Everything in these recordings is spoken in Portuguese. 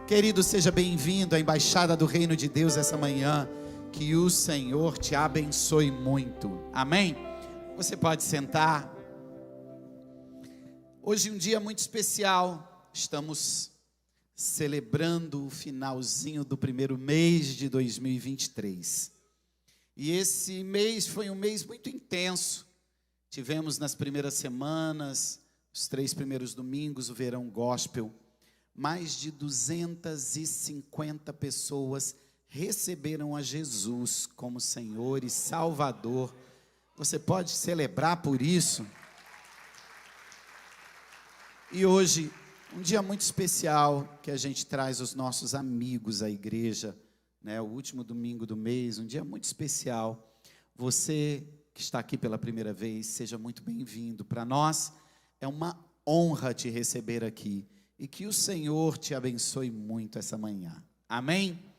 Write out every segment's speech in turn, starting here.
Querido, seja bem-vindo à Embaixada do Reino de Deus essa manhã. Que o Senhor te abençoe muito. Amém? Você pode sentar. Hoje é um dia muito especial. Estamos celebrando o finalzinho do primeiro mês de 2023. E esse mês foi um mês muito intenso. Tivemos nas primeiras semanas, os 3 primeiros domingos, o verão gospel. Mais de 250 pessoas receberam a Jesus como Senhor e Salvador. Você pode celebrar por isso? E hoje, um dia muito especial, que a gente traz os nossos amigos à igreja, né? O último domingo do mês, um dia muito especial. Você que está aqui pela primeira vez, seja muito bem-vindo. Para nós, é uma honra te receber aqui. E que o Senhor te abençoe muito essa manhã. Amém?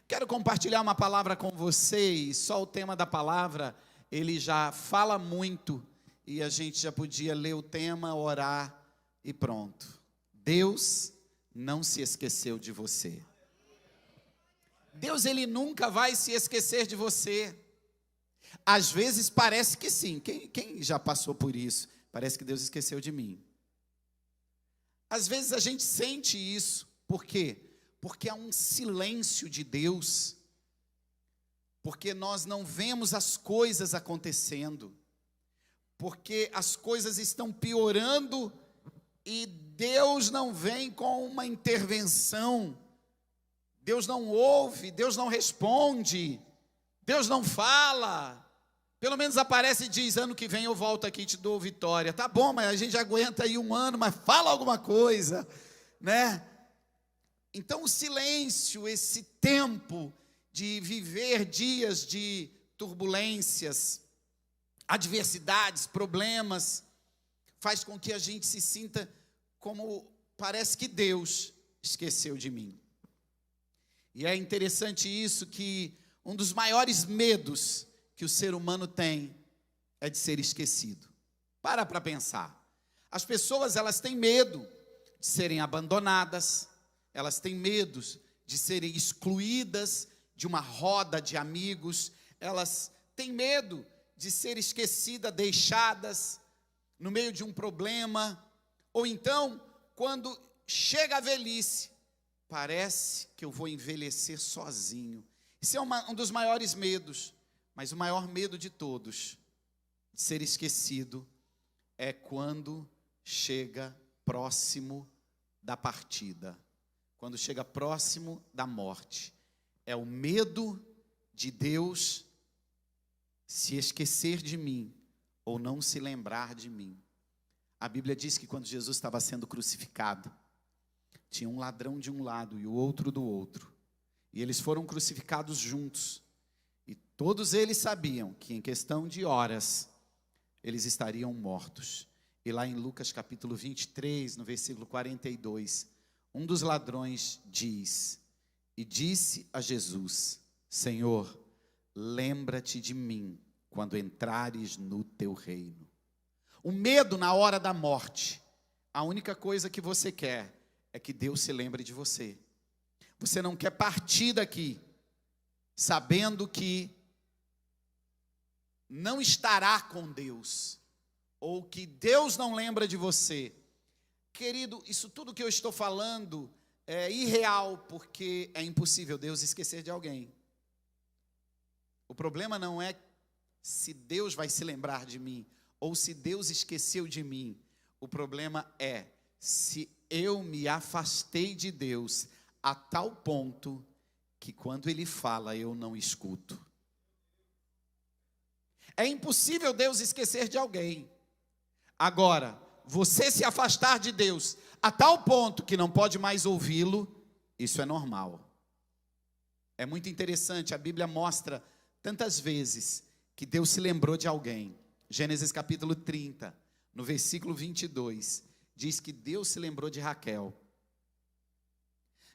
Quero compartilhar uma palavra com você, e só o tema da palavra, ele já fala muito, e a gente já podia ler o tema, orar e pronto. Deus não se esqueceu de você. Deus, ele nunca vai se esquecer de você. Às vezes parece que sim. Quem já passou por isso? Parece que Deus esqueceu de mim. Às vezes a gente sente isso. Por quê? Porque há um silêncio de Deus. Porque nós não vemos as coisas acontecendo. Porque as coisas estão piorando e Deus não vem com uma intervenção. Deus não ouve, Deus não responde, Deus não fala. Pelo menos aparece e diz, ano que vem eu volto aqui e te dou vitória. Tá bom, mas a gente aguenta aí um ano, mas fala alguma coisa, né? Então o silêncio, esse tempo de viver dias de turbulências, adversidades, problemas, faz com que a gente se sinta como parece que Deus esqueceu de mim. E é interessante isso, que um dos maiores medos que o ser humano tem é de ser esquecido. Para pensar. As pessoas, elas têm medo de serem abandonadas, elas têm medo de serem excluídas de uma roda de amigos, elas têm medo de ser esquecidas, deixadas no meio de um problema, ou então, quando chega a velhice, parece que eu vou envelhecer sozinho. Isso é um dos maiores medos. Mas o maior medo de todos, de ser esquecido, é quando chega próximo da partida, quando chega próximo da morte. É o medo de Deus se esquecer de mim, ou não se lembrar de mim. A Bíblia diz que quando Jesus estava sendo crucificado, tinha um ladrão de um lado e o outro do outro, e eles foram crucificados juntos. E todos eles sabiam que em questão de horas, eles estariam mortos. E lá em Lucas capítulo 23, no versículo 42, um dos ladrões diz, e disse a Jesus, Senhor, lembra-te de mim, quando entrares no teu reino. O medo na hora da morte, a única coisa que você quer, é que Deus se lembre de você. Você não quer partir daqui, sabendo que não estará com Deus, ou que Deus não lembra de você. Querido, isso tudo que eu estou falando é irreal, porque é impossível Deus esquecer de alguém. O problema não é se Deus vai se lembrar de mim, ou se Deus esqueceu de mim. O problema é se eu me afastei de Deus a tal ponto que quando Ele fala, eu não escuto. É impossível Deus esquecer de alguém. Agora, você se afastar de Deus a tal ponto que não pode mais ouvi-lo, isso é normal. É muito interessante, a Bíblia mostra tantas vezes que Deus se lembrou de alguém. Gênesis capítulo 30, no versículo 22, diz que Deus se lembrou de Raquel.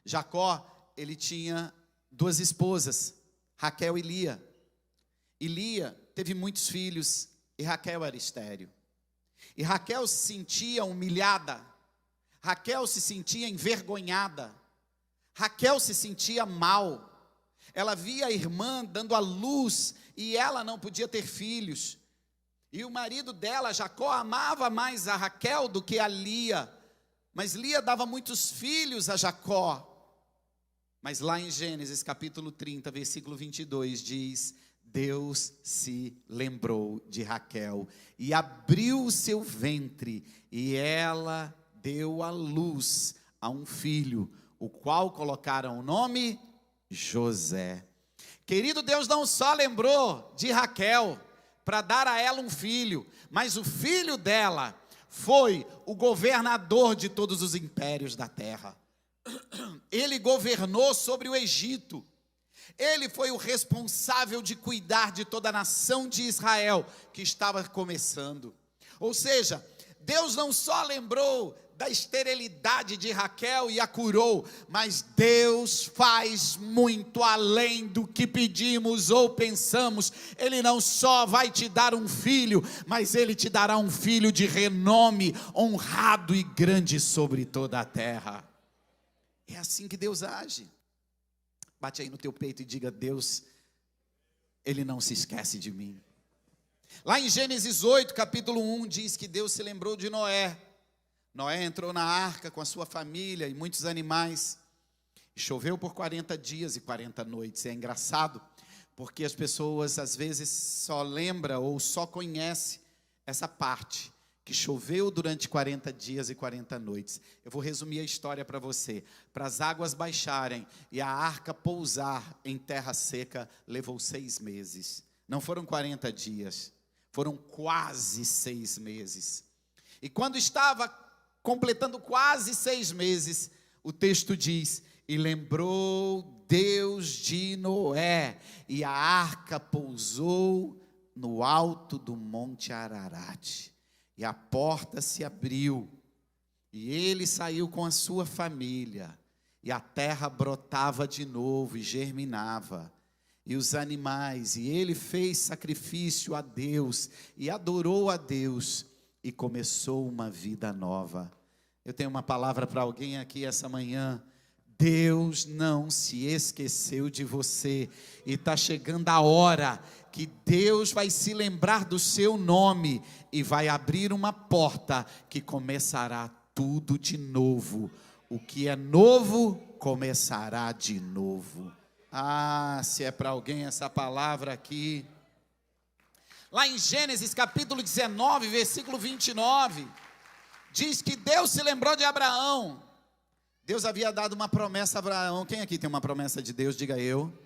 Jacó, ele tinha 2 esposas, Raquel e Lia. E Lia teve muitos filhos e Raquel era estéril. E Raquel se sentia humilhada, Raquel se sentia envergonhada, Raquel se sentia mal. Ela via a irmã dando à luz e ela não podia ter filhos. E o marido dela, Jacó, amava mais a Raquel do que a Lia. Mas Lia dava muitos filhos a Jacó. Mas lá em Gênesis capítulo 30, versículo 22, diz: Deus se lembrou de Raquel e abriu o seu ventre, e ela deu à luz a um filho, o qual colocaram o nome José. Querido, Deus não só lembrou de Raquel para dar a ela um filho, mas o filho dela foi o governador de todos os impérios da terra. Ele governou sobre o Egito. Ele foi o responsável de cuidar de toda a nação de Israel que estava começando. Ou seja, Deus não só lembrou da esterilidade de Raquel e a curou, mas Deus faz muito além do que pedimos ou pensamos. Ele não só vai te dar um filho, mas Ele te dará um filho de renome, honrado e grande sobre toda a terra. É assim que Deus age. Bate aí no teu peito e diga: Deus, Ele não se esquece de mim. Lá em Gênesis 8, capítulo 1, diz que Deus se lembrou de Noé. Noé entrou na arca com a sua família e muitos animais. E choveu por 40 dias e 40 noites. É engraçado, porque as pessoas às vezes só lembram ou só conhecem essa parte, que choveu durante 40 dias e 40 noites. Eu vou resumir a história para você. Para as águas baixarem e a arca pousar em terra seca, levou 6 meses. Não foram 40 dias, foram quase 6 meses. E quando estava completando quase 6 meses, o texto diz: e lembrou Deus de Noé, e a arca pousou no alto do monte Ararat. E a porta se abriu, e ele saiu com a sua família, e a terra brotava de novo e germinava, e os animais, e ele fez sacrifício a Deus, e adorou a Deus, e começou uma vida nova. Eu tenho uma palavra para alguém aqui essa manhã. Deus não se esqueceu de você, e está chegando a hora que Deus vai se lembrar do seu nome, e vai abrir uma porta que começará tudo de novo. O que é novo, começará de novo. Ah, se é para alguém essa palavra aqui. Lá em Gênesis capítulo 19, versículo 29, diz que Deus se lembrou de Abraão. Deus havia dado uma promessa a Abraão. Quem aqui tem uma promessa de Deus? Diga eu.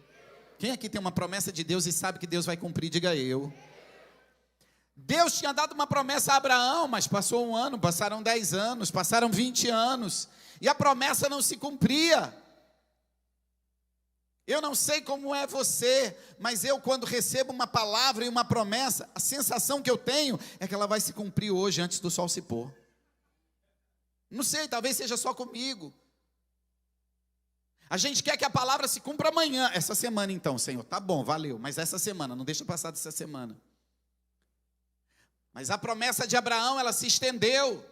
Quem aqui tem uma promessa de Deus e sabe que Deus vai cumprir? Diga eu. Deus tinha dado uma promessa a Abraão, mas passou 1 ano, passaram 10 anos, passaram 20 anos, e a promessa não se cumpria. Eu não sei como é você, mas eu, quando recebo uma palavra e uma promessa, a sensação que eu tenho é que ela vai se cumprir hoje, antes do sol se pôr. Não sei, talvez seja só comigo. A gente quer que a palavra se cumpra amanhã, essa semana então, Senhor, tá bom, valeu, mas essa semana, não deixa passar dessa semana. Mas a promessa de Abraão, ela se estendeu.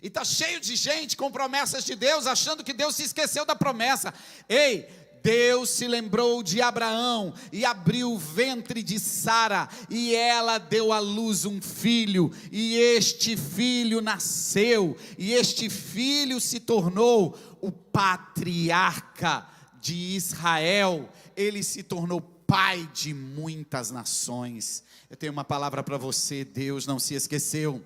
E está cheio de gente com promessas de Deus, achando que Deus se esqueceu da promessa. Ei, Deus se lembrou de Abraão e abriu o ventre de Sara, e ela deu à luz um filho, e este filho nasceu, e este filho se tornou o patriarca de Israel. Ele se tornou pai de muitas nações. Eu tenho uma palavra para você: Deus não se esqueceu.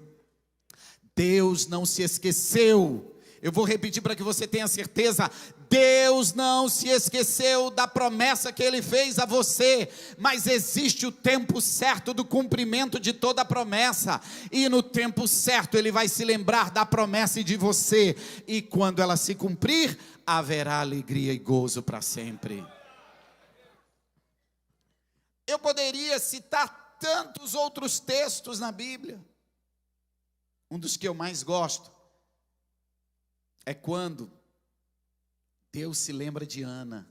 Deus não se esqueceu. Eu vou repetir para que você tenha certeza: Deus não se esqueceu da promessa que Ele fez a você, mas existe o tempo certo do cumprimento de toda a promessa, e no tempo certo Ele vai se lembrar da promessa de você, e quando ela se cumprir, haverá alegria e gozo para sempre. Eu poderia citar tantos outros textos na Bíblia. Um dos que eu mais gosto é quando Deus se lembra de Ana.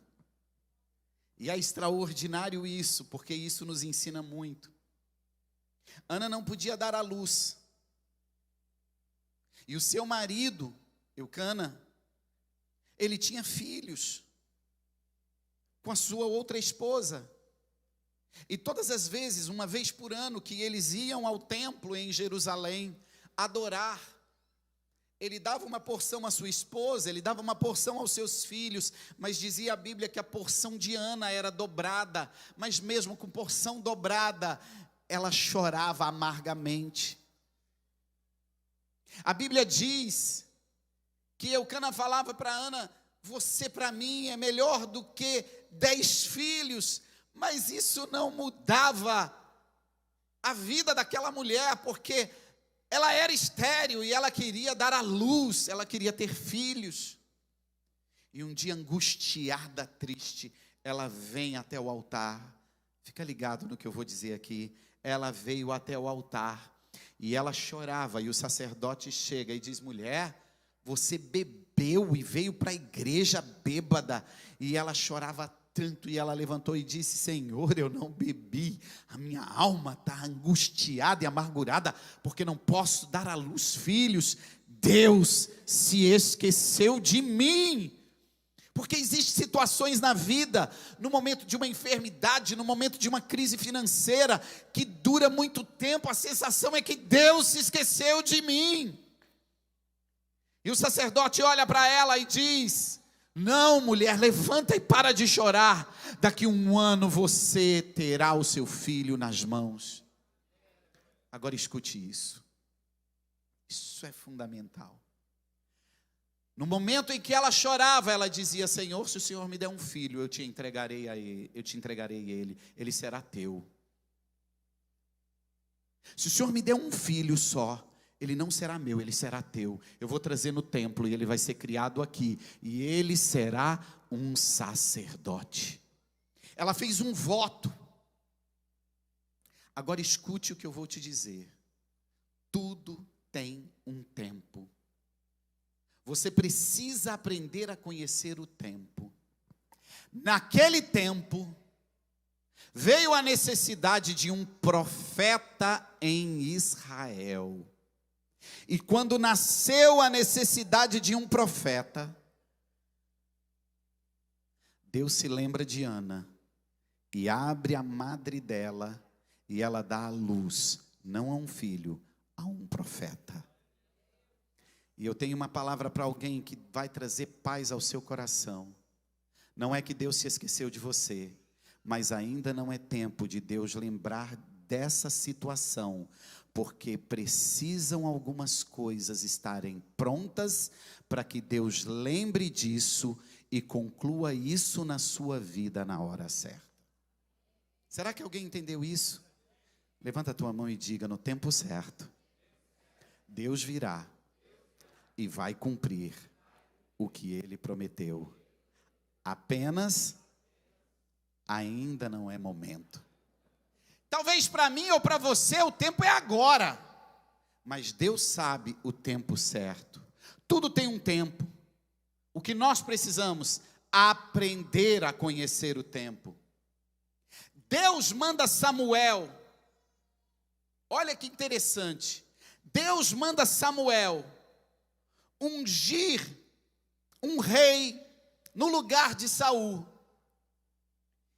E é extraordinário isso, porque isso nos ensina muito. Ana não podia dar à luz. E o seu marido, Eucana, ele tinha filhos com a sua outra esposa. E todas as vezes, uma vez por ano, que eles iam ao templo em Jerusalém adorar, ele dava uma porção à sua esposa, ele dava uma porção aos seus filhos, mas dizia a Bíblia que a porção de Ana era dobrada, mas mesmo com porção dobrada, ela chorava amargamente. A Bíblia diz que Eucana falava para Ana: você para mim é melhor do que 10 filhos, mas isso não mudava a vida daquela mulher, porque ela era estéril e ela queria dar à luz, ela queria ter filhos. E um dia, angustiada, triste, ela vem até o altar. Fica ligado no que eu vou dizer aqui. Ela veio até o altar e ela chorava, e o sacerdote chega e diz: mulher, você bebeu e veio para a igreja bêbada. E ela chorava tanto, e ela levantou e disse: Senhor, eu não bebi, a minha alma está angustiada e amargurada, porque não posso dar à luz filhos. Deus se esqueceu de mim. Porque existem situações na vida, no momento de uma enfermidade, no momento de uma crise financeira, que dura muito tempo, a sensação é que Deus se esqueceu de mim. E o sacerdote olha para ela e diz: não, mulher, levanta e para de chorar, daqui um ano você terá o seu filho nas mãos. Agora escute isso é fundamental. No momento em que ela chorava, ela dizia: Senhor, se o Senhor me der um filho, eu te entregarei ele, ele será teu. Se o Senhor me der um filho só, ele não será meu, ele será teu. Eu vou trazer no templo e ele vai ser criado aqui, e ele será um sacerdote. Ela fez um voto. Agora escute o que eu vou te dizer. Tudo tem um tempo. Você precisa aprender a conhecer o tempo. Naquele tempo, veio a necessidade de um profeta em Israel. E quando nasceu a necessidade de um profeta, Deus se lembra de Ana e abre a madre dela, e ela dá à luz, não a um filho, a um profeta. E eu tenho uma palavra para alguém que vai trazer paz ao seu coração. Não é que Deus se esqueceu de você, mas ainda não é tempo de Deus lembrar dessa situação, porque precisam algumas coisas estarem prontas para que Deus lembre disso e conclua isso na sua vida na hora certa. Será que alguém entendeu isso? Levanta a tua mão e diga: no tempo certo, Deus virá e vai cumprir o que Ele prometeu. Apenas ainda não é momento. Talvez para mim ou para você o tempo é agora, mas Deus sabe o tempo certo. Tudo tem um tempo. O que nós precisamos? Aprender a conhecer o tempo. Deus manda Samuel. Olha que interessante. Deus manda Samuel ungir um rei no lugar de Saul.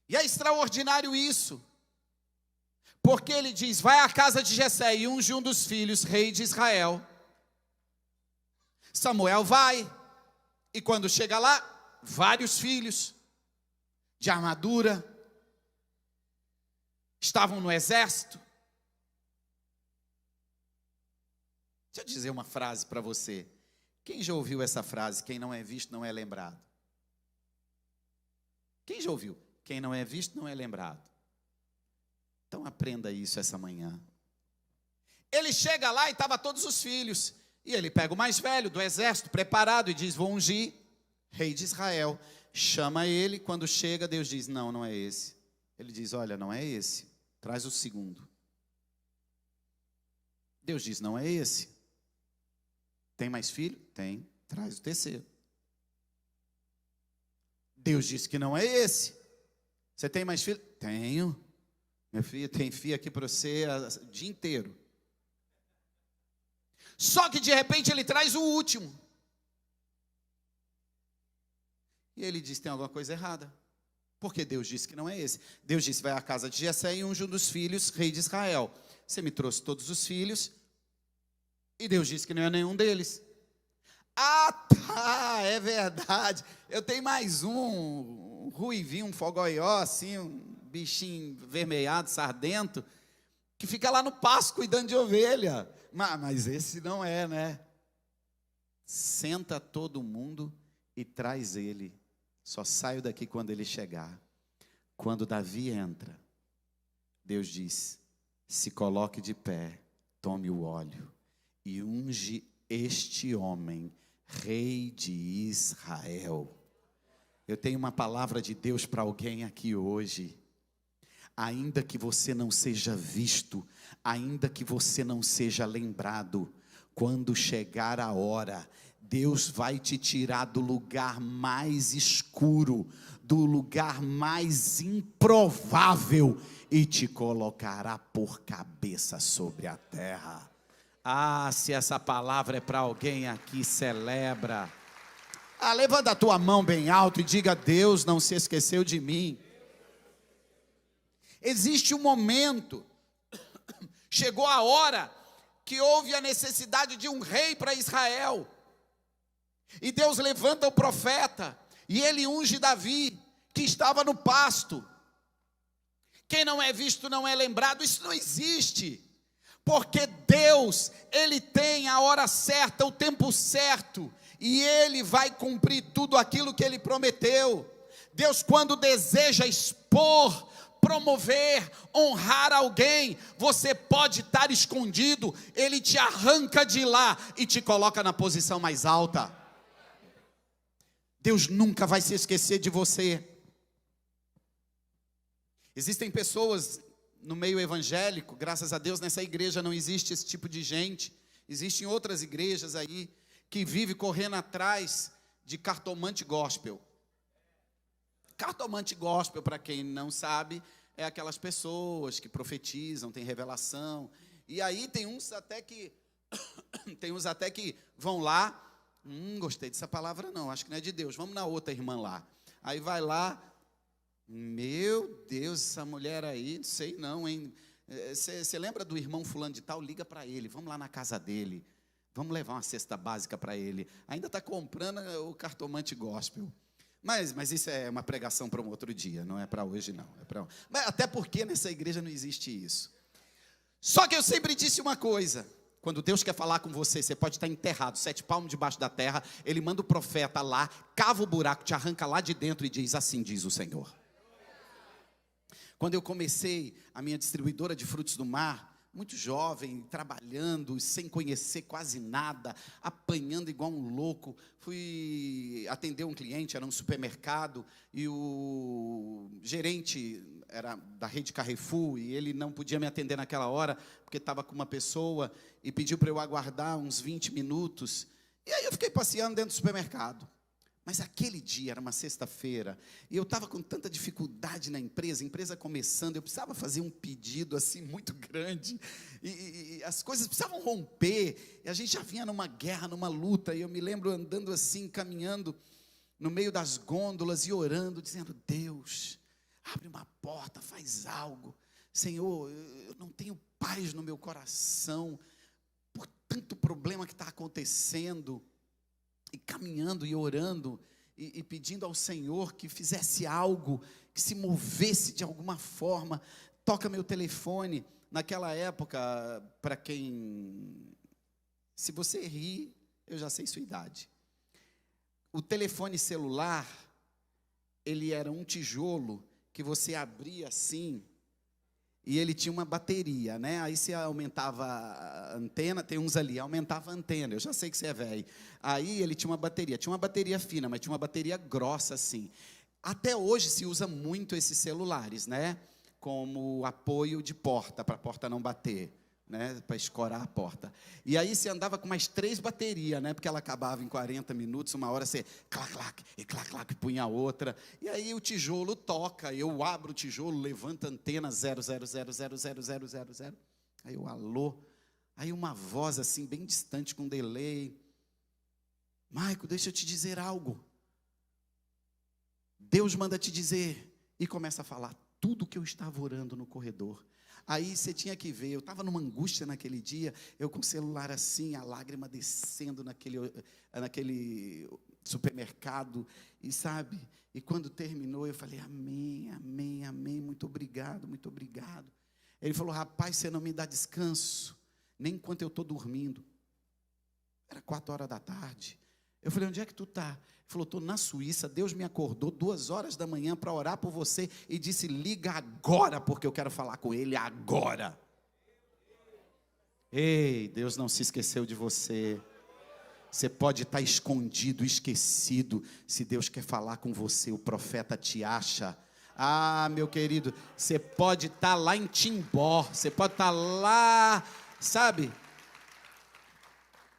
E é extraordinário isso, porque ele diz: vai à casa de Jessé e unge um dos filhos, rei de Israel. Samuel vai, e quando chega lá, vários filhos de armadura estavam no exército. Deixa eu dizer uma frase para você. Quem já ouviu essa frase? Quem não é visto não é lembrado. Quem já ouviu? Quem não é visto não é lembrado. Então aprenda isso essa manhã. Ele chega lá e estava todos os filhos. E ele pega o mais velho do exército, preparado, e diz: vou ungir rei de Israel. Chama ele, quando chega, Deus diz: não, não é esse. Ele diz: olha, não é esse, traz o segundo. Deus diz: não é esse. Tem mais filho? Tem, traz o terceiro. Deus disse que não é esse. Você tem mais filho? Tenho. Meu filho, tem filho aqui para você o dia inteiro. Só que de repente ele traz o último. E ele disse: tem alguma coisa errada. Porque Deus disse que não é esse. Deus disse: vai à casa de Jessé e unge um dos filhos, rei de Israel. Você me trouxe todos os filhos, e Deus disse que não é nenhum deles. Ah, tá, é verdade. Eu tenho mais um ruivinho, um fogoió, assim, um bichinho vermelhado, sardento, que fica lá no pasto cuidando de ovelha. Mas esse não é, né? Senta todo mundo e traz ele. Só saio daqui quando ele chegar. Quando Davi entra, Deus diz: se coloque de pé, tome o óleo e unge este homem, rei de Israel. Eu tenho uma palavra de Deus para alguém aqui hoje. Ainda que você não seja visto, ainda que você não seja lembrado, quando chegar a hora, Deus vai te tirar do lugar mais escuro, do lugar mais improvável, e te colocará por cabeça sobre a terra. Ah, se essa palavra é para alguém aqui, celebra. Levanta a tua mão bem alto e diga: Deus não se esqueceu de mim. Existe um momento, chegou a hora, que houve a necessidade de um rei para Israel. E Deus levanta o profeta, e ele unge Davi, que estava no pasto. Quem não é visto não é lembrado. Isso não existe, porque Deus, Ele tem a hora certa, o tempo certo, e Ele vai cumprir tudo aquilo que Ele prometeu. Deus, quando deseja expor, promover, honrar alguém, você pode estar escondido, Ele te arranca de lá e te coloca na posição mais alta. Deus nunca vai se esquecer de você. Existem pessoas no meio evangélico, graças a Deus nessa igreja não existe esse tipo de gente. Existem outras igrejas aí que vivem correndo atrás de cartomante gospel. Cartomante gospel, para quem não sabe, é aquelas pessoas que profetizam, têm revelação. E aí tem uns até que vão lá. Gostei dessa palavra não, acho que não é de Deus. Vamos na outra irmã lá. Aí vai lá. Meu Deus, essa mulher aí, não sei não, hein? Você lembra do irmão fulano de tal? Liga para ele, vamos lá na casa dele. Vamos levar uma cesta básica para ele. Ainda está comprando o cartomante gospel. Mas isso é uma pregação para um outro dia, não é para hoje não. Mas até porque nessa igreja não existe isso. Só que eu sempre disse uma coisa: quando Deus quer falar com você, você pode estar enterrado, 7 palmos debaixo da terra, Ele manda o profeta lá, cava o buraco, te arranca lá de dentro e diz: assim diz o Senhor. Quando eu comecei a minha distribuidora de frutos do mar, muito jovem, trabalhando, sem conhecer quase nada, apanhando igual um louco, fui atender um cliente, era um supermercado, e o gerente era da rede Carrefour, e ele não podia me atender naquela hora, porque estava com uma pessoa, e pediu para eu aguardar uns 20 minutos, e aí eu fiquei passeando dentro do supermercado. Mas aquele dia, era uma sexta-feira, e eu estava com tanta dificuldade na empresa, a empresa começando, eu precisava fazer um pedido assim muito grande, e as coisas precisavam romper, e a gente já vinha numa guerra, numa luta, e eu me lembro andando assim, caminhando no meio das gôndolas e orando, dizendo: Deus, abre uma porta, faz algo. Senhor, eu não tenho paz no meu coração, por tanto problema que está acontecendo. E caminhando e orando, e pedindo ao Senhor que fizesse algo, que se movesse de alguma forma. Toca meu telefone. Naquela época, para quem, se você rir, eu já sei sua idade. O telefone celular, ele era um tijolo que você abria assim, e ele tinha uma bateria, né? Aí você aumentava a antena, tem uns ali, aumentava a antena, eu já sei que você é velho. Aí ele tinha uma bateria fina, mas tinha uma bateria grossa assim. Até hoje se usa muito esses celulares, né? Como apoio de porta, para a porta não bater, né? Para escorar a porta. E aí você andava com mais 3 baterias, né? Porque ela acabava em 40 minutos, uma hora você clac, clac, punha a outra. E aí o tijolo toca, eu abro o tijolo, levanto a antena 0000000. Aí eu, alô? Aí uma voz assim, bem distante, com delay: Maico, deixa eu te dizer algo. Deus manda te dizer, e começa a falar tudo que eu estava orando no corredor. Aí você tinha que ver, eu estava numa angústia naquele dia, eu com o celular assim, a lágrima descendo naquele supermercado, e sabe, e quando terminou eu falei, amém, amém, amém, muito obrigado, muito obrigado. Ele falou, rapaz, você não me dá descanso, nem enquanto eu estou dormindo. Era 4 horas da tarde. Eu falei, onde é que tu está? Ele falou, estou na Suíça, Deus me acordou 2 horas da manhã para orar por você e disse, liga agora, porque eu quero falar com ele agora. Ei, Deus não se esqueceu de você. Você pode estar escondido, esquecido. Se Deus quer falar com você, o profeta te acha. Ah, meu querido, você pode estar lá em Timbó, você pode estar lá, sabe?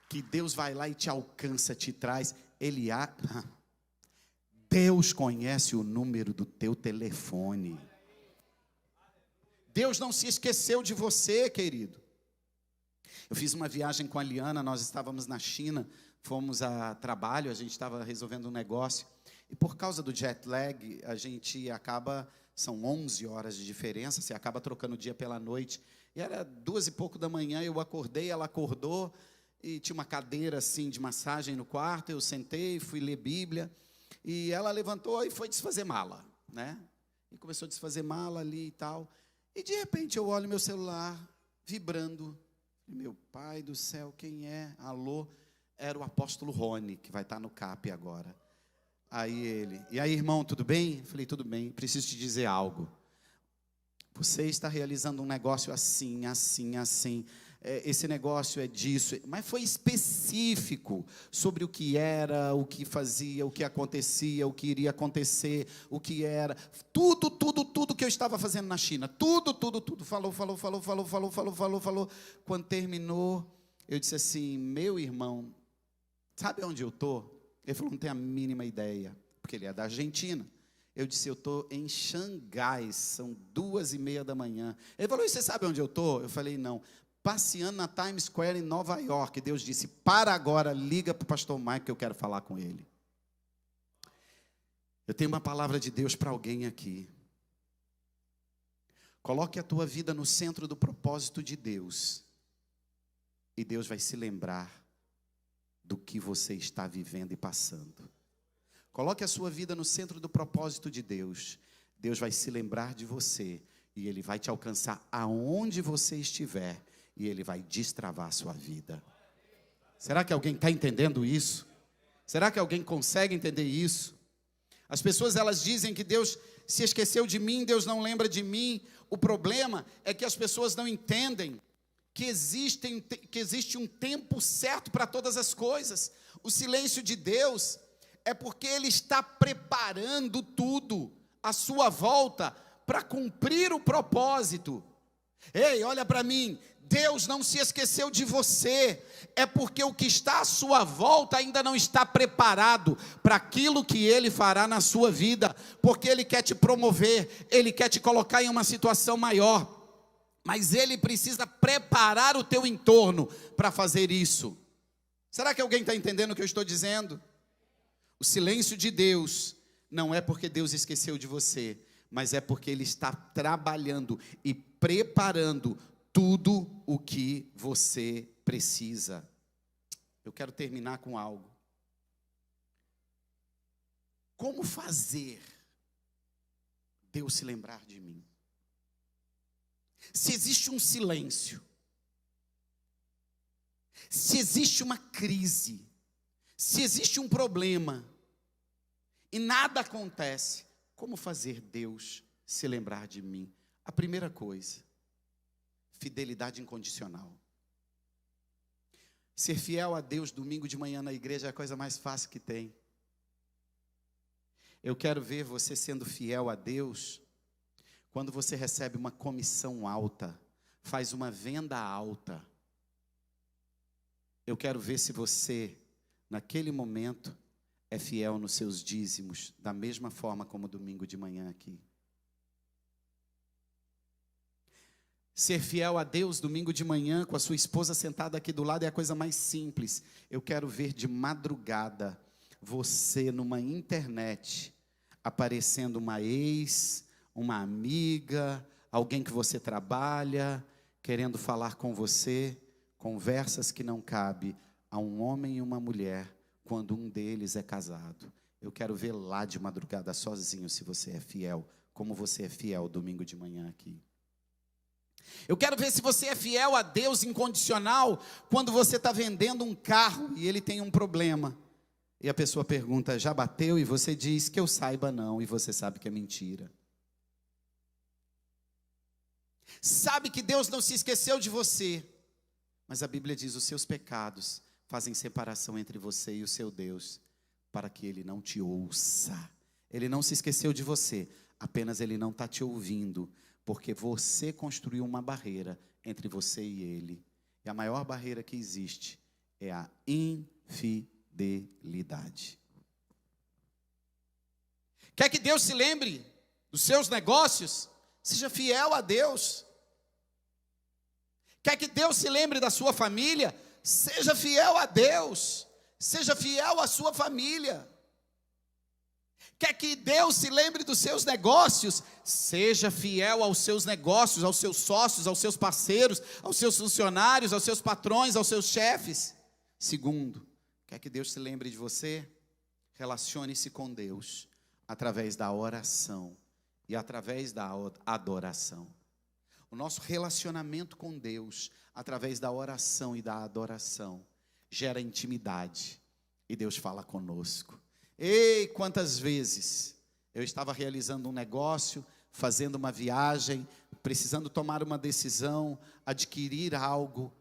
Que Deus vai lá e te alcança, te traz. Deus conhece o número do teu telefone. Deus não se esqueceu de você, querido. Eu fiz uma viagem com a Liana, nós estávamos na China, fomos a trabalho, a gente estava resolvendo um negócio, e por causa do jet lag, a gente acaba, são 11 horas de diferença, você acaba trocando o dia pela noite, e era 2 e pouco da manhã, eu acordei, ela acordou, e tinha uma cadeira assim de massagem no quarto, eu sentei, fui ler Bíblia, e ela levantou e foi desfazer mala, né? E começou a desfazer mala ali e tal, e de repente eu olho meu celular, vibrando, meu pai do céu, quem é? Alô? Era o apóstolo Rony, que vai estar no CAP agora. Aí ele, e aí irmão, tudo bem? Eu falei, tudo bem, preciso te dizer algo. Você está realizando um negócio assim, assim, assim. Esse negócio é disso, mas foi específico sobre o que era, o que fazia, o que acontecia, o que iria acontecer, o que era, tudo que eu estava fazendo na China, tudo, falou. Quando terminou, eu disse assim, meu irmão, sabe onde eu estou? Ele falou, não tem a mínima ideia, porque ele é da Argentina. Eu disse, eu estou em Xangai, são 2:30 da manhã. Ele falou, e você sabe onde eu estou? Eu falei, não. Passeando na Times Square em Nova York. Deus disse, para agora, liga para o pastor Mike que eu quero falar com ele. Eu tenho uma palavra de Deus para alguém aqui. Coloque a tua vida no centro do propósito de Deus. E Deus vai se lembrar do que você está vivendo e passando. Coloque a sua vida no centro do propósito de Deus. Deus vai se lembrar de você. E Ele vai te alcançar aonde você estiver. E Ele vai destravar a sua vida. Será que alguém está entendendo isso? Será que alguém consegue entender isso? As pessoas, elas dizem que Deus se esqueceu de mim, Deus não lembra de mim. O problema é que as pessoas não entendem que existe um tempo certo para todas as coisas. O silêncio de Deus é porque Ele está preparando tudo à sua volta para cumprir o propósito. Ei, olha para mim, Deus não se esqueceu de você, é porque o que está à sua volta ainda não está preparado para aquilo que Ele fará na sua vida, porque Ele quer te promover, Ele quer te colocar em uma situação maior, mas Ele precisa preparar o teu entorno para fazer isso. Será que alguém está entendendo o que eu estou dizendo? O silêncio de Deus não é porque Deus esqueceu de você, mas é porque Ele está trabalhando e preparando tudo o que você precisa. Eu quero terminar com algo. Como fazer Deus se lembrar de mim? Se existe um silêncio, se existe uma crise, se existe um problema e nada acontece, como fazer Deus se lembrar de mim? A primeira coisa, fidelidade incondicional. Ser fiel a Deus domingo de manhã na igreja é a coisa mais fácil que tem. Eu quero ver você sendo fiel a Deus quando você recebe uma comissão alta, faz uma venda alta. Eu quero ver se você, naquele momento, é fiel nos seus dízimos, da mesma forma como domingo de manhã aqui. Ser fiel a Deus domingo de manhã, com a sua esposa sentada aqui do lado, é a coisa mais simples. Eu quero ver de madrugada, você numa internet, aparecendo uma ex, uma amiga, alguém que você trabalha, querendo falar com você, conversas que não cabe a um homem e uma mulher, quando um deles é casado. Eu quero ver lá de madrugada sozinho se você é fiel, como você é fiel domingo de manhã aqui. Eu quero ver se você é fiel a Deus incondicional, quando você está vendendo um carro e ele tem um problema. E a pessoa pergunta, já bateu? E você diz, que eu saiba não, e você sabe que é mentira. Sabe que Deus não se esqueceu de você, mas a Bíblia diz, os seus pecados fazem separação entre você e o seu Deus, para que Ele não te ouça. Ele não se esqueceu de você, apenas Ele não está te ouvindo, porque você construiu uma barreira entre você e Ele. E a maior barreira que existe é a infidelidade. Quer que Deus se lembre dos seus negócios? Seja fiel a Deus. Quer que Deus se lembre da sua família? Seja fiel a Deus. Seja fiel à sua família. Quer que Deus se lembre dos seus negócios? Seja fiel aos seus negócios, aos seus sócios, aos seus parceiros, aos seus funcionários, aos seus patrões, aos seus chefes. Segundo, quer que Deus se lembre de você? Relacione-se com Deus através da oração e através da adoração. O nosso relacionamento com Deus, através da oração e da adoração, gera intimidade. E Deus fala conosco. Ei, quantas vezes eu estava realizando um negócio, fazendo uma viagem, precisando tomar uma decisão, adquirir algo,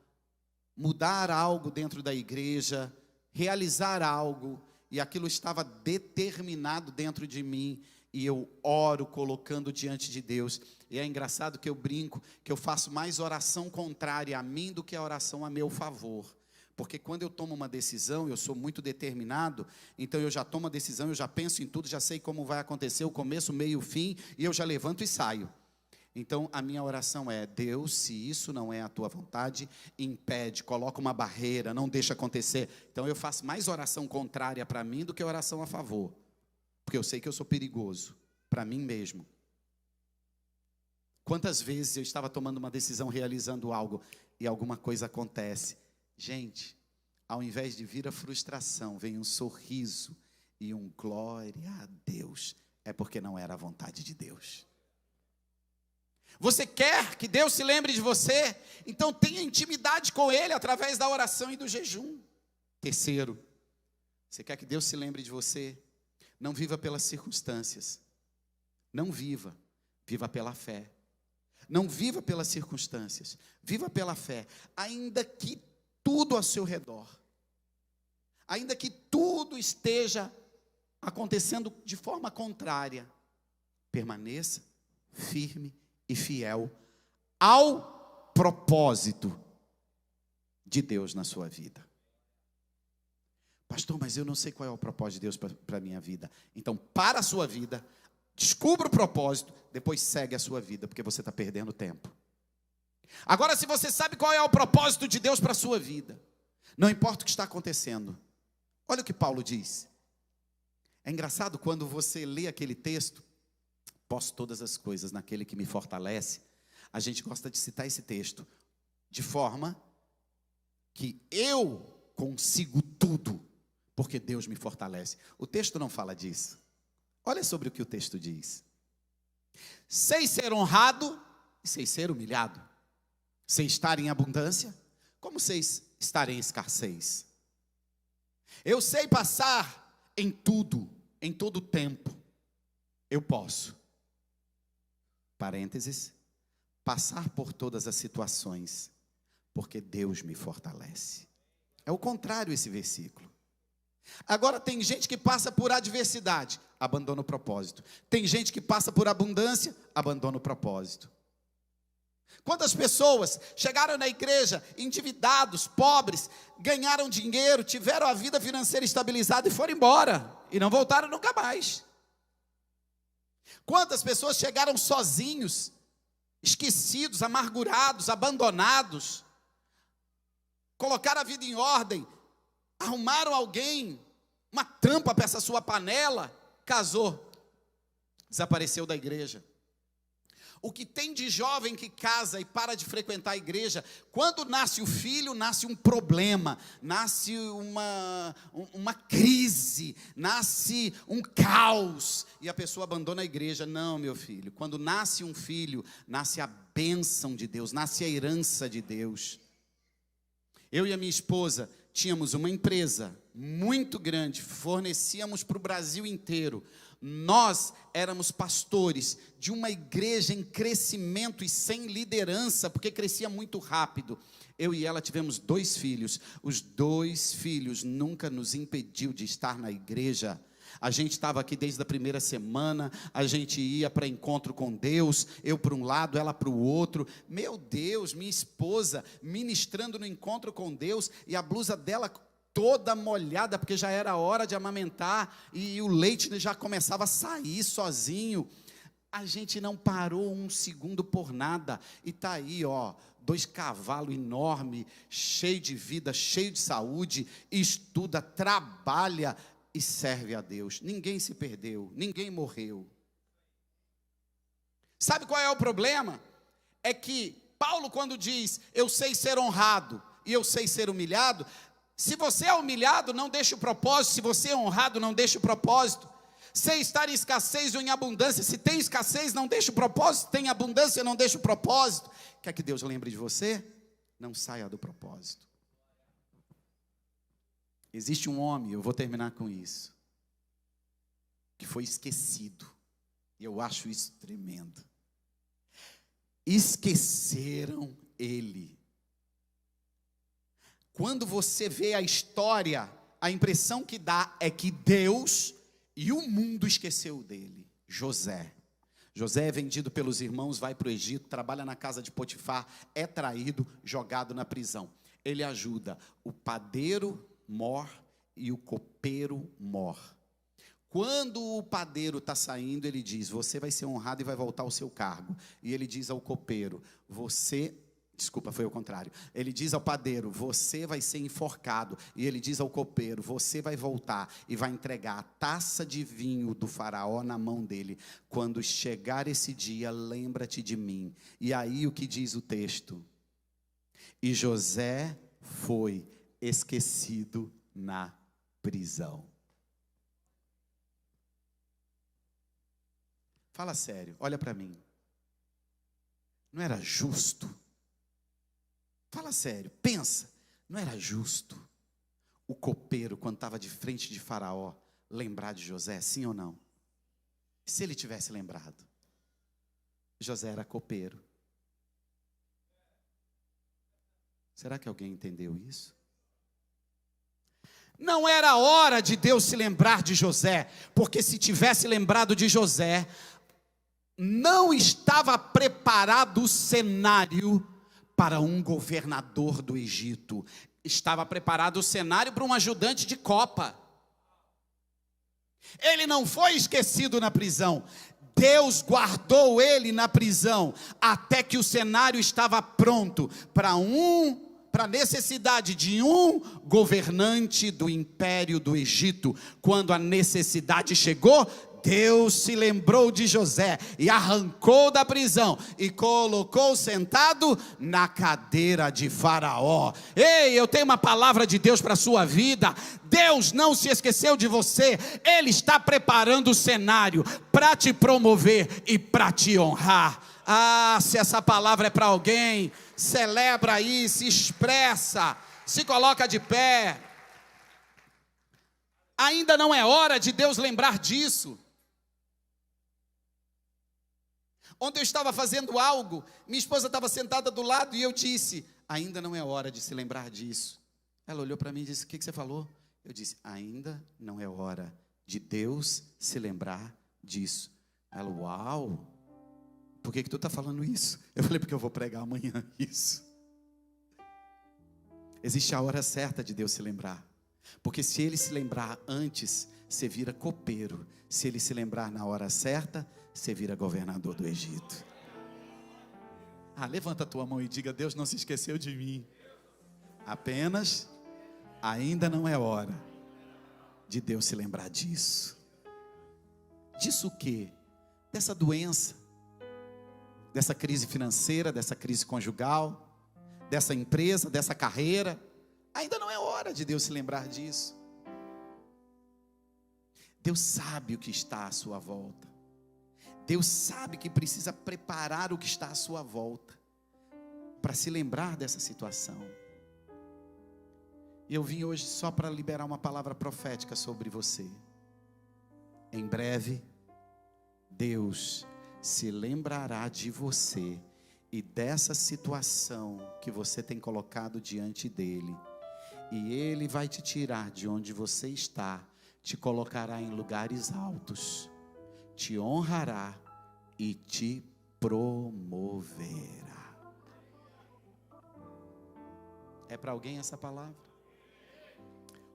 mudar algo dentro da igreja, realizar algo, e aquilo estava determinado dentro de mim, e eu oro colocando diante de Deus. E é engraçado que eu brinco, que eu faço mais oração contrária a mim do que a oração a meu favor. Porque quando eu tomo uma decisão, eu sou muito determinado, então eu já tomo a decisão, eu já penso em tudo, já sei como vai acontecer, o começo, o meio, o fim, e eu já levanto e saio. Então a minha oração é, Deus, se isso não é a tua vontade, impede, coloca uma barreira, não deixa acontecer. Então eu faço mais oração contrária para mim do que oração a favor. Porque eu sei que eu sou perigoso, para mim mesmo. Quantas vezes eu estava tomando uma decisão, realizando algo, e alguma coisa acontece. Gente, ao invés de vir a frustração, vem um sorriso e um glória a Deus. É porque não era a vontade de Deus. Você quer que Deus se lembre de você? Então tenha intimidade com Ele através da oração e do jejum. Terceiro, você quer que Deus se lembre de você? Não viva pelas circunstâncias. Não viva, viva pela fé. Não viva pelas circunstâncias, viva pela fé. Ainda que tudo ao seu redor, ainda que tudo esteja acontecendo de forma contrária, permaneça firme e fiel ao propósito de Deus na sua vida. Pastor, mas eu não sei qual é o propósito de Deus para a minha vida. Então, para a sua vida, descubra o propósito, depois segue a sua vida, porque você está perdendo tempo. Agora, se você sabe qual é o propósito de Deus para a sua vida, não importa o que está acontecendo. Olha o que Paulo diz. É engraçado quando você lê aquele texto, posso todas as coisas naquele que me fortalece. A gente gosta de citar esse texto, de forma que eu consigo tudo, porque Deus me fortalece. O texto não fala disso. Olha sobre o que o texto diz. Sei ser honrado e sei ser humilhado. Sei estar em abundância, como sei estar em escassez. Eu sei passar em tudo, em todo tempo. Eu posso, parênteses, passar por todas as situações, porque Deus me fortalece. É o contrário esse versículo. Agora tem gente que passa por adversidade, abandona o propósito. Tem gente que passa por abundância, abandona o propósito. Quantas pessoas chegaram na igreja endividados, pobres, ganharam dinheiro, tiveram a vida financeira estabilizada e foram embora, e não voltaram nunca mais. Quantas pessoas chegaram sozinhos, esquecidos, amargurados, abandonados, colocaram a vida em ordem, arrumaram alguém, uma tampa para essa sua panela, casou, desapareceu da igreja. O que tem de jovem que casa e para de frequentar a igreja, quando nasce o filho, nasce um problema, nasce uma crise, nasce um caos, e a pessoa abandona a igreja. Não, meu filho, quando nasce um filho, nasce a bênção de Deus, nasce a herança de Deus. Eu e a minha esposa tínhamos uma empresa muito grande, fornecíamos para o Brasil inteiro. Nós éramos pastores de uma igreja em crescimento e sem liderança, porque crescia muito rápido. Eu e ela tivemos 2 filhos. Os 2 filhos nunca nos impediu de estar na igreja. A gente estava aqui desde a primeira semana, a gente ia para encontro com Deus, eu para um lado, ela para o outro. Meu Deus, minha esposa ministrando no encontro com Deus, e a blusa dela toda molhada, porque já era hora de amamentar, e o leite já começava a sair sozinho. A gente não parou um segundo por nada, e está aí, 2 cavalos enormes, cheio de vida, cheio de saúde, estuda, trabalha e serve a Deus. Ninguém se perdeu, ninguém morreu. Sabe qual é o problema? É que Paulo, quando diz, eu sei ser honrado, e eu sei ser humilhado, se você é humilhado, não deixe o propósito. Se você é honrado, não deixe o propósito. Sei estar em escassez ou em abundância. Se tem escassez, não deixe o propósito. Se tem abundância, não deixe o propósito. Quer que Deus lembre de você? Não saia do propósito. Existe um homem, eu vou terminar com isso, que foi esquecido. E eu acho isso tremendo. Esqueceram ele. Quando você vê a história, a impressão que dá é que Deus e o mundo esqueceu dele. José. José é vendido pelos irmãos, vai para o Egito, trabalha na casa de Potifar, é traído, jogado na prisão. Ele ajuda, o padeiro morre e o copeiro morre. Quando o padeiro está saindo, ele diz, você vai ser honrado e vai voltar ao seu cargo. E ele diz ao copeiro, foi o contrário. Ele diz ao padeiro, você vai ser enforcado. E ele diz ao copeiro, você vai voltar e vai entregar a taça de vinho do faraó na mão dele. Quando chegar esse dia, lembra-te de mim. E aí o que diz o texto? E José foi esquecido na prisão. Fala sério, olha para mim. Não era justo? Fala sério, pensa, não era justo o copeiro, quando estava de frente de Faraó, lembrar de José, sim ou não? Se ele tivesse lembrado, José era copeiro. Será que alguém entendeu isso? Não era hora de Deus se lembrar de José, porque se tivesse lembrado de José, não estava preparado o cenário para um governador do Egito. Estava preparado o cenário para um ajudante de copa. Ele não foi esquecido na prisão. Deus guardou ele na prisão até que o cenário estava pronto para a necessidade de um governante do império do Egito. Quando a necessidade chegou, Deus se lembrou de José e arrancou da prisão e colocou sentado na cadeira de Faraó. Ei, eu tenho uma palavra de Deus para a sua vida. Deus não se esqueceu de você. Ele está preparando o cenário para te promover e para te honrar. Ah, se essa palavra é para alguém, celebra aí, se expressa, se coloca de pé. Ainda não é hora de Deus lembrar disso. Ontem eu estava fazendo algo, minha esposa estava sentada do lado e eu disse, ainda não é hora de se lembrar disso. Ela olhou para mim e disse, o que você falou? Eu disse, ainda não é hora de Deus se lembrar disso. Ela, uau, por que tu está falando isso? Eu falei, porque eu vou pregar amanhã isso. Existe a hora certa de Deus se lembrar. Porque se Ele se lembrar antes, você vira copeiro. Se Ele se lembrar na hora certa, você vira governador do Egito. Levanta a tua mão e diga, Deus não se esqueceu de mim. Apenas, ainda não é hora de Deus se lembrar disso. Disso o quê? dessa doença, dessa crise financeira, dessa crise conjugal, dessa empresa, dessa carreira. Ainda não é hora de Deus se lembrar disso. Deus sabe o que está à sua volta. Deus sabe que precisa preparar o que está à sua volta para se lembrar dessa situação. E eu vim hoje só para liberar uma palavra profética sobre você. Em breve, Deus se lembrará de você e dessa situação que você tem colocado diante dele. E ele vai te tirar de onde você está, te colocará em lugares altos, te honrará e te promoverá. É para alguém essa palavra?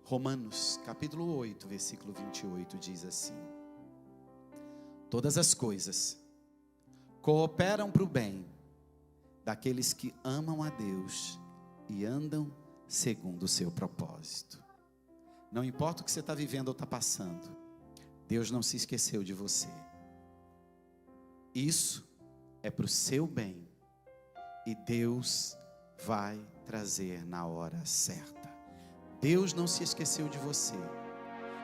Romanos, capítulo 8, versículo 28, diz assim: todas as coisas cooperam para o bem daqueles que amam a Deus e andam segundo o seu propósito. Não importa o que você está vivendo ou está passando, Deus não se esqueceu de você. Isso é para o seu bem e Deus vai trazer na hora certa. Deus não se esqueceu de você.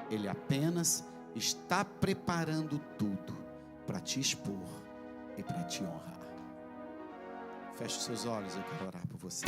Ele apenas está preparando tudo para te expor e para te honrar. Feche os seus olhos, eu quero orar por você.